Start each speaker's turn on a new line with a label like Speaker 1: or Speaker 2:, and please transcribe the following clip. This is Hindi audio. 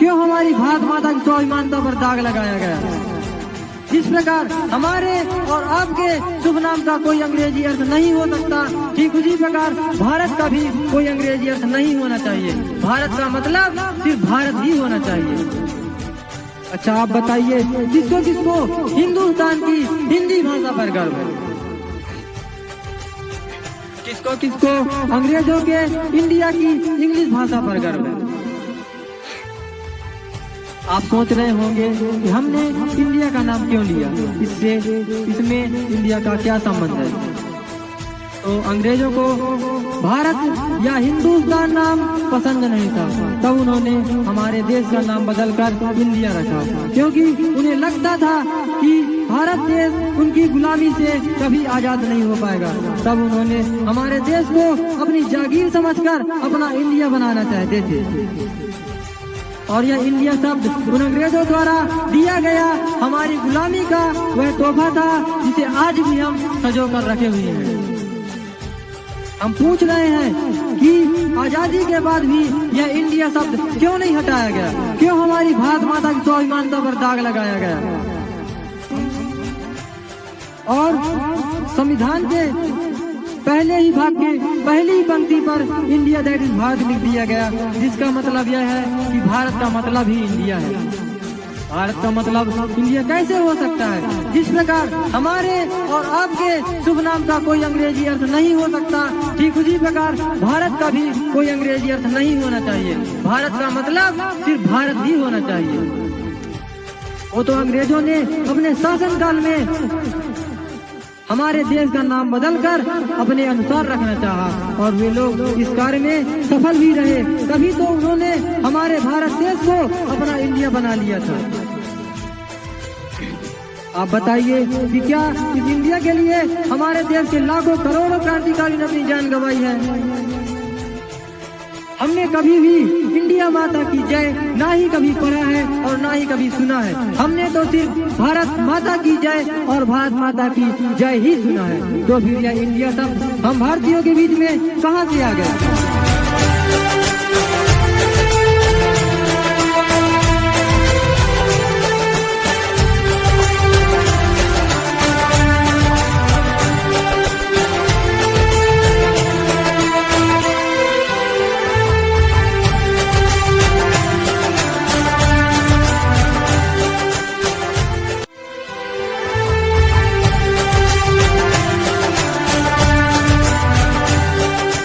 Speaker 1: क्यों हमारी भारत माता की स्वाभिमानता पर दाग लगाया गया। जिस प्रकार हमारे और आपके शुभ नाम का कोई अंग्रेजी अर्थ नहीं हो सकता, ठीक उसी प्रकार भारत का भी कोई अंग्रेजी अर्थ नहीं होना चाहिए। भारत का मतलब सिर्फ भारत ही होना चाहिए। अच्छा आप बताइए, किसको किसको हिंदुस्तान की हिंदी भाषा पर गर्व है? किसको किसको अंग्रेजों के इंडिया की इंग्लिश भाषा पर गर्व है? आप सोच रहे होंगे कि हमने इंडिया का नाम क्यों लिया, इसमें इंडिया का क्या संबंध है। तो अंग्रेजों को भारत या हिंदुस्तान नाम पसंद नहीं था, तब उन्होंने हमारे देश का नाम बदलकर इंडिया रखा, क्योंकि उन्हें लगता था कि भारत देश उनकी गुलामी से कभी आजाद नहीं हो पाएगा। तब उन्होंने हमारे देश को अपनी जागीर समझकर अपना इंडिया बनाना चाहते थे। और यह इंडिया शब्द उन अंग्रेजों द्वारा दिया गया हमारी गुलामी का वह तोहफा था, जिसे आज भी हम सजो कर रखे हुए हैं। हम पूछ रहे हैं कि आजादी के बाद भी यह इंडिया शब्द क्यों नहीं हटाया गया, क्यों हमारी भारत माता की स्वाभिमानता पर दाग लगाया गया। और संविधान के पहले ही भाग के पहली पंक्ति पर इंडिया दैट इज भारत लिख दिया गया, जिसका मतलब यह है कि भारत का मतलब ही इंडिया है। भारत का मतलब इंडिया कैसे हो सकता है। जिस प्रकार हमारे और आपके शुभ नाम का कोई अंग्रेजी अर्थ नहीं हो सकता, ठीक उसी प्रकार भारत का भी कोई अंग्रेजी अर्थ नहीं होना चाहिए। भारत का मतलब सिर्फ भारत ही होना चाहिए। वो तो अंग्रेजों ने अपने शासनकाल में हमारे देश का नाम बदलकर अपने अनुसार रखना चाहा, और वे लोग इस कार्य में सफल भी रहे। तभी तो उन्होंने हमारे भारत देश को अपना इंडिया बना लिया था। आप बताइए कि क्या इस इंडिया के लिए हमारे देश के लाखों करोड़ों क्रांतिकारी ने अपनी जान गंवाई है। हमने कभी भी इंडिया माता की जय ना ही कभी पढ़ा है और ना ही कभी सुना है। हमने तो सिर्फ भारत माता की जय और भारत माता की जय ही सुना है। तो फिर यह इंडिया शब्द हम भारतीयों के बीच में कहां से आ गया।